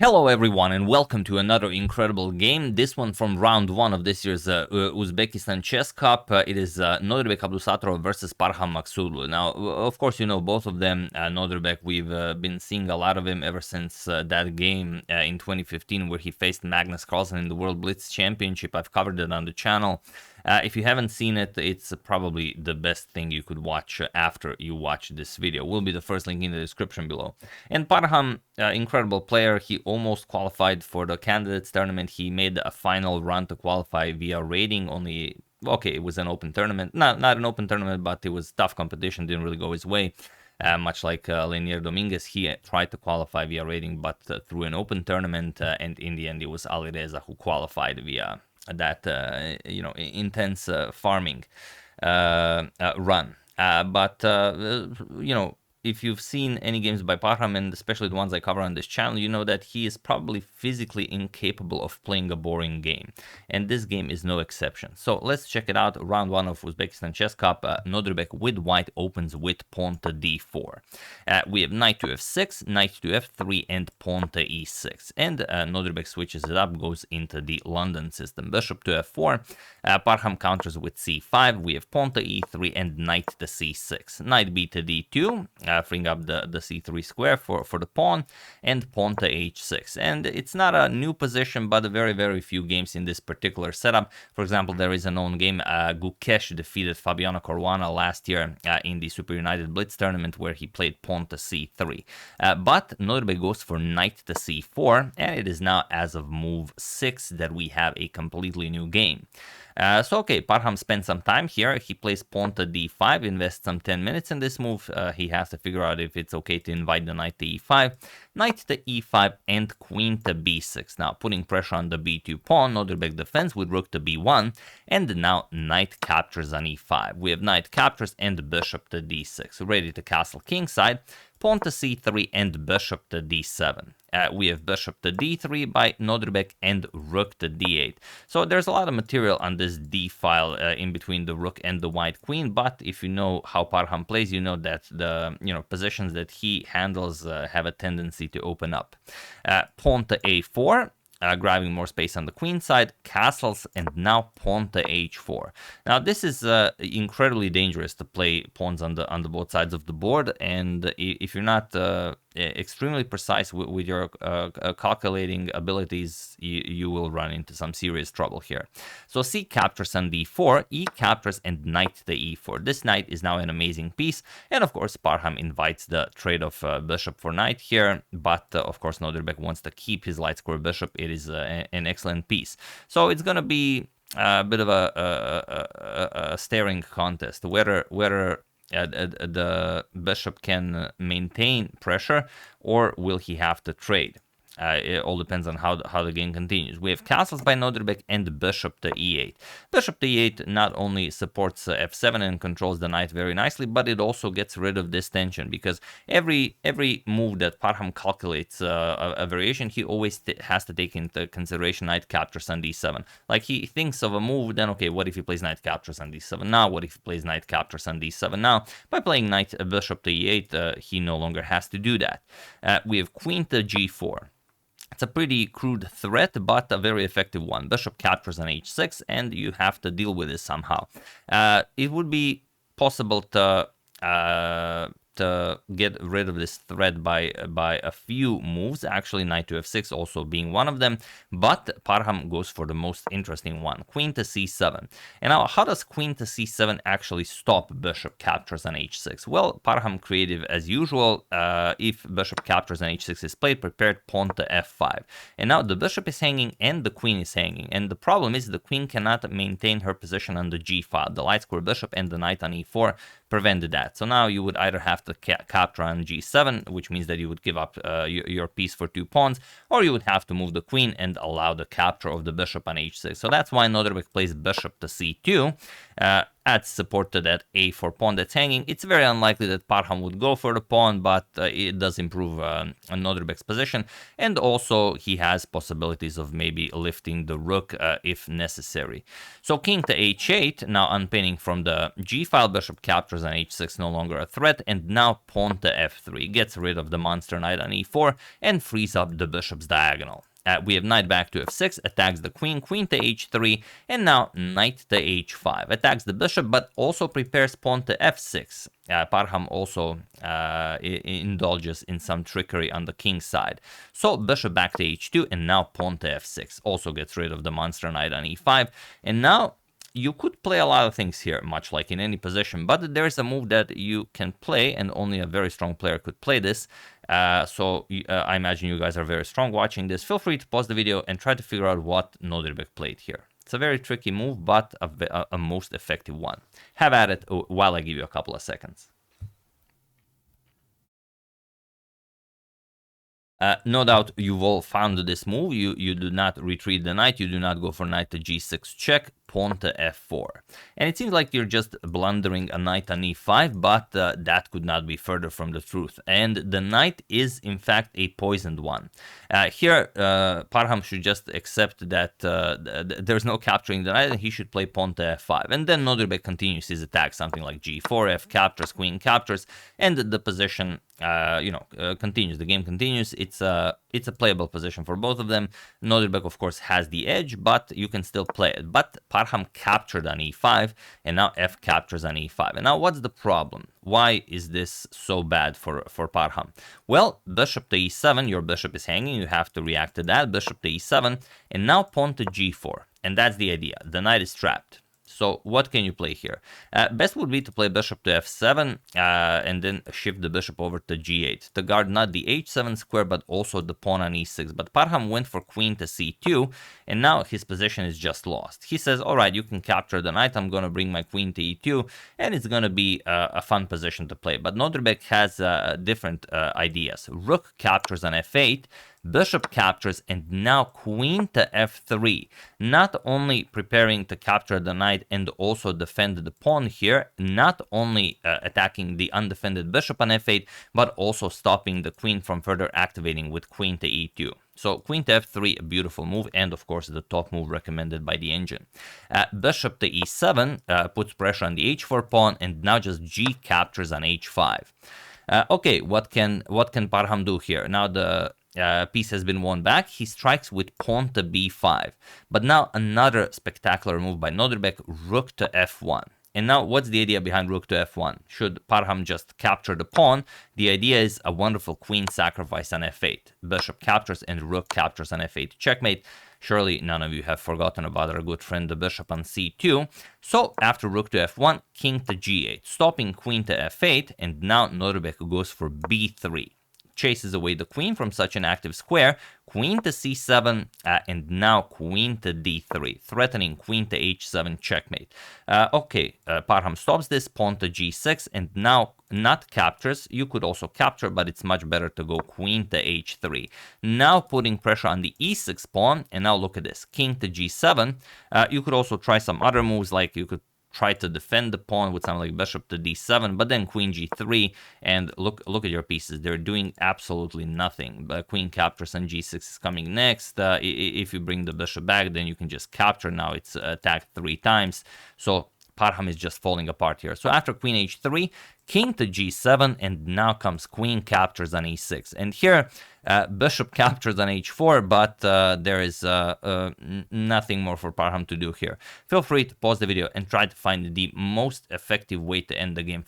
Hello everyone and welcome to another incredible game, this one from round 1 of this year's Uzbekistan Chess Cup. It is Nodirbek Abdusattorov versus Parham Maghsoodloo. Now, of course, you know both of them. Nodirbek, we've been seeing a lot of him ever since that game in 2015 where he faced Magnus Carlsen in the World Blitz Championship. I've covered it on the channel. If you haven't seen it, it's probably the best thing you could watch after you watch this video. Will be the first link in the description below. And Parham, incredible player. He almost qualified for the candidates tournament. He made a final run to qualify via rating. Only, okay, it was an open tournament. Not an open tournament, but it was tough competition. Didn't really go his way. Much like Lenier Dominguez, he tried to qualify via rating, but through an open tournament, and in the end, it was Alireza who qualified via that intense farming run. But if you've seen any games by Parham, and especially the ones I cover on this channel, you know that he is probably physically incapable of playing a boring game. And this game is no exception. So let's check it out. Round 1 of Uzbekistan Chess Cup. Nodirbek with white opens with pawn to d4. We have knight to f6, knight to f3, and pawn to e6. And Nodirbek switches it up, goes into the London system. Bishop to f4. Parham counters with c5. We have pawn to e3 and knight to c6. Knight b to d2. Freeing up the c3 square for the pawn, and pawn to h6. And it's not a new position, but very, very few games in this particular setup. For example, there is a known game, Gukesh defeated Fabiano Caruana last year in the Super United Blitz tournament where he played pawn to c3. But Nodirbek goes for knight to c4, and it is now as of move 6 that we have a completely new game. Okay, Parham spent some time here. He plays pawn to d5, invests some 10 minutes in this move. He has to figure out if it's okay to invite the knight to e5, knight to e5, and queen to b6. Now, putting pressure on the b2 pawn, Nodirbek defends with rook to b1, and now knight captures on e5. We have knight captures and bishop to d6, ready to castle kingside. Pawn to c3 and bishop to d7. We have bishop to d3 by Nodirbek and rook to d8. So there's a lot of material on this d file in between the rook and the white queen, but if you know how Parham plays, you know that the positions that he handles have a tendency to open up. Pawn to a4. Grabbing more space on the queen side, castles, and now pawn to h4. Now this is incredibly dangerous to play pawns on the both sides of the board, and if you're not extremely precise with your calculating abilities, you will run into some serious trouble here. So c captures on d4, e captures, and knight to e4. This knight is now an amazing piece, and of course Parham invites the trade of bishop for knight here, but of course Nodirbek wants to keep his light square bishop. It is an excellent piece. So it's going to be a bit of a staring contest, whether the bishop can maintain pressure or will he have to trade. It all depends on how the game continues. We have castles by Nodirbek and bishop to e8. Bishop to e8 not only supports f7 and controls the knight very nicely, but it also gets rid of this tension, because every move that Parham calculates a variation, he always has to take into consideration knight captures on d7. Like, he thinks of a move, then okay, what if he plays knight captures on d7 now? What if he plays knight captures on d7 now? By playing knight bishop to e8, he no longer has to do that. We have queen to g4. It's a pretty crude threat, but a very effective one. Bishop captures on h6, and you have to deal with it somehow. It would be possible to get rid of this threat by a few moves, actually knight to f6 also being one of them, but Parham goes for the most interesting one, queen to c7. And now, how does queen to c7 actually stop bishop captures on h6? Well, Parham creative as usual. If bishop captures on h6 is played, prepared pawn to f5. And now the bishop is hanging and the queen is hanging, and the problem is the queen cannot maintain her position on the g file. The light square bishop and the knight on e4 prevented that. So now you would either have to capture on g7, which means that you would give up your piece for 2 pawns, or you would have to move the queen and allow the capture of the bishop on h6. So that's why Nodirbek plays bishop to c2. adds support to that a4 pawn that's hanging. It's very unlikely that Parham would go for the pawn, but it does improve Nodirbek's position, and also he has possibilities of maybe lifting the rook if necessary. So king to h8, now unpinning from the g file, bishop captures on h6, no longer a threat, and now pawn to f3, gets rid of the monster knight on e4, and frees up the bishop's diagonal. We have knight back to f6, attacks the queen, queen to h3, and now knight to h5. Attacks the bishop, but also prepares pawn to f6. Parham also indulges in some trickery on the king's side. So bishop back to h2, and now pawn to f6. Also gets rid of the monster knight on e5. And now you could play a lot of things here, much like in any position, but there is a move that you can play, and only a very strong player could play this. So I imagine you guys are very strong watching this. Feel free to pause the video and try to figure out what Nodirbek played here. It's a very tricky move, but a most effective one. Have at it while I give you a couple of seconds. No doubt you've all found this move. You do not retreat the knight, you do not go for knight to g6 check, pawn to f4. And it seems like you're just blundering a knight on e5, but that could not be further from the truth. And the knight is in fact a poisoned one. Here, Parham should just accept that there's no capturing the knight, and he should play pawn to f5. And then Nodirbek continues his attack, something like g4, f captures, queen captures, and the position continues. The game continues. It's a playable position for both of them. Nodirbek, of course, has the edge, but you can still play it. But Parham captured on e5, and now f captures on e5. And now what's the problem? Why is this so bad for Parham? Well, bishop to e7, your bishop is hanging, you have to react to that. Bishop to e7, and now pawn to g4. And that's the idea. The knight is trapped. So what can you play here? Best would be to play bishop to f7 and then shift the bishop over to g8 to guard not the h7 square but also the pawn on e6. But Parham went for queen to c2, and now his position is just lost. He says, all right, you can capture the knight, I'm going to bring my queen to e2, and it's going to be a fun position to play. But Nodirbek has different ideas. Rook captures on f8, bishop captures, and now queen to f3. Not only preparing to capture the knight and also defend the pawn here, not only attacking the undefended bishop on f8, but also stopping the queen from further activating with queen to e2. So queen to f3, a beautiful move, and of course the top move recommended by the engine. Bishop to e7 puts pressure on the h4 pawn, and now just g captures on h5. Okay, what can Parham do here? Now the piece has been won back. He strikes with pawn to b5. But now another spectacular move by Nodirbek, rook to f1. And now what's the idea behind rook to f1? Should Parham just capture the pawn? The idea is a wonderful queen sacrifice on f8. Bishop captures and rook captures on f8. Checkmate. Surely none of you have forgotten about our good friend the bishop on c2. So after rook to f1, king to g8, stopping queen to f8, and now Nodirbek goes for b3. Chases away the queen from such an active square, queen to c7, and now queen to d3, threatening queen to h7 checkmate. Parham stops this, pawn to g6, and now not captures. You could also capture, but it's much better to go queen to h3. Now putting pressure on the e6 pawn, and now look at this, king to g7. You could also try some other moves, like you could try to defend the pawn with something like bishop to d7, but then queen g3, and look at your pieces. They're doing absolutely nothing. But queen captures and g6 is coming next. If you bring the bishop back, then you can just capture. Now it's attacked 3 times. So Parham is just falling apart here. So after queen h3, king to g7, and now comes queen captures on e6. And here, bishop captures on h4, but there is nothing more for Parham to do here. Feel free to pause the video and try to find the most effective way to end the game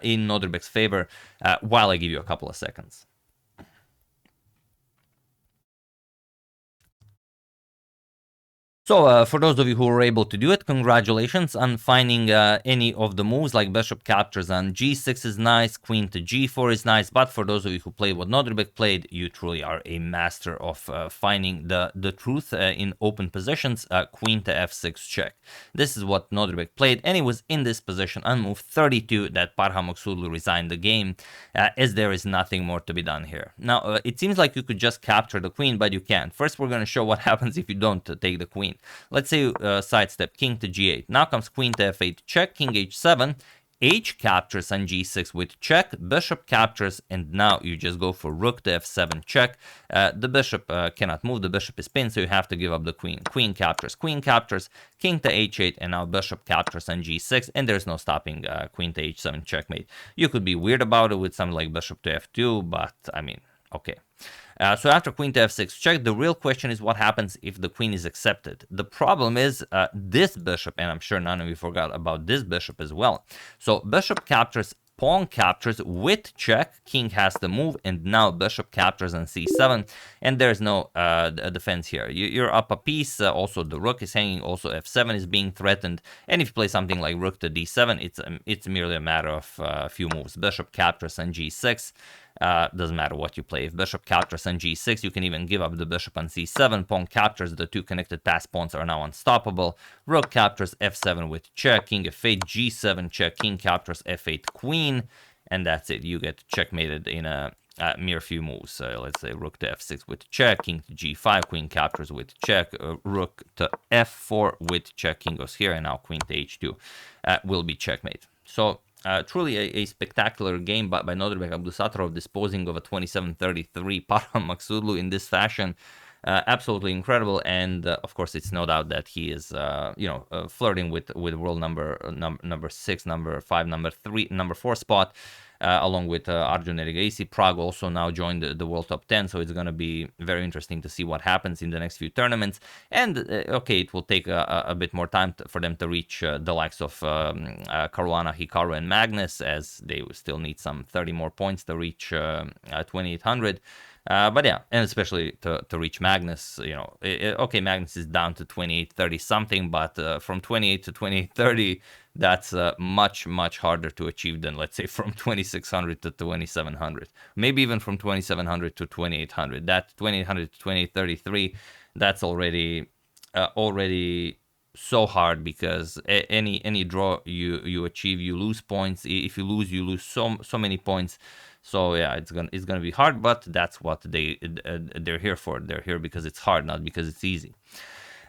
in Nodirbek's favor while I give you a couple of seconds. So for those of you who were able to do it, congratulations on finding any of the moves, like bishop captures on g6 is nice, queen to g4 is nice, but for those of you who played what Nodirbek played, you truly are a master of finding the truth in open positions, queen to f6 check. This is what Nodirbek played, and it was in this position on move 32 that Parham Maghsoodloo resigned the game, as there is nothing more to be done here. Now, it seems like you could just capture the queen, but you can't. First, we're going to show what happens if you don't take the queen. queen. Let's say sidestep king to g8. Now comes queen to f8 check, king h7. H captures on g6 with check, bishop captures, and now you just go for rook to f7 check. The bishop cannot move, the bishop is pinned, so you have to give up the queen. Queen captures, king to h8, and now bishop captures on g6, and there's no stopping queen to h7 checkmate. You could be weird about it with something like bishop to f2, but I mean, okay. So after queen to f6 check, the real question is what happens if the queen is accepted. The problem is this bishop, and I'm sure none of you forgot about this bishop as well. So bishop captures, pawn captures with check, king has to move, and now bishop captures on c7, and there's no defense here. You're up a piece, also the rook is hanging, also f7 is being threatened, and if you play something like rook to d7, it's merely a matter of a few moves. Bishop captures on g6. Doesn't matter what you play. If bishop captures on g6, you can even give up the bishop on c7. Pawn captures, the two connected pass pawns are now unstoppable. Rook captures f7 with check, king f8, g7 check, king captures f8 queen, and that's it. You get checkmated in a mere few moves. Let's say rook to f6 with check, king to g5, queen captures with check, rook to f4 with check, king goes here, and now queen to h2 will be checkmate. So truly a spectacular game by Nodirbek Abdusattorov, disposing of a 27-33 Parham Maghsoodloo in this fashion. Absolutely incredible, and of course, it's no doubt that he is, flirting with world number 6, number 5, number 3, number 4 spot. Along with Arjun Erigaisi. Prague also now joined the World Top 10, so it's going to be very interesting to see what happens in the next few tournaments. And, okay, it will take a bit more time for them to reach the likes of Caruana, Hikaru, and Magnus, as they still need some 30 more points to reach 2800. But yeah, and especially to reach Magnus, okay, Magnus is down to 2830 something, but from 28 to 2830, that's much, much harder to achieve than, let's say, from 2600 to 2700. Maybe even from 2700 to 2800. That 2800 to 2833, that's already so hard, because any draw you achieve, you lose points. If you lose so many points. So yeah, it's gonna be hard, but that's what they're here for. They're here because it's hard, not because it's easy.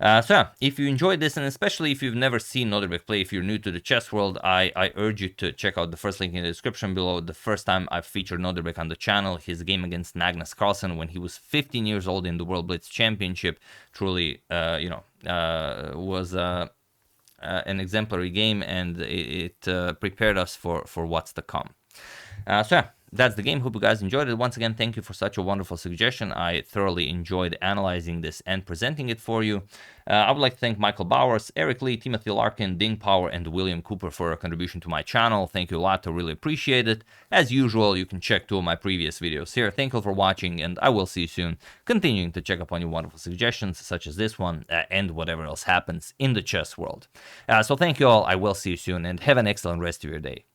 So yeah, if you enjoyed this, and especially if you've never seen Nodirbek play, if you're new to the chess world, I urge you to check out the first link in the description below. The first time I've featured Nodirbek on the channel, his game against Magnus Carlsen when he was 15 years old in the World Blitz Championship, truly, was an exemplary game, and it prepared us for what's to come. So yeah, that's the game. Hope you guys enjoyed it. Once again, thank you for such a wonderful suggestion. I thoroughly enjoyed analyzing this and presenting it for you. I would like to thank Michael Bowers, Eric Lee, Timothy Larkin, Ding Power, and William Cooper for a contribution to my channel. Thank you a lot. I really appreciate it. As usual, you can check 2 of my previous videos here. Thank you for watching, and I will see you soon, continuing to check up on your wonderful suggestions, such as this one, and whatever else happens in the chess world. So thank you all. I will see you soon, and have an excellent rest of your day.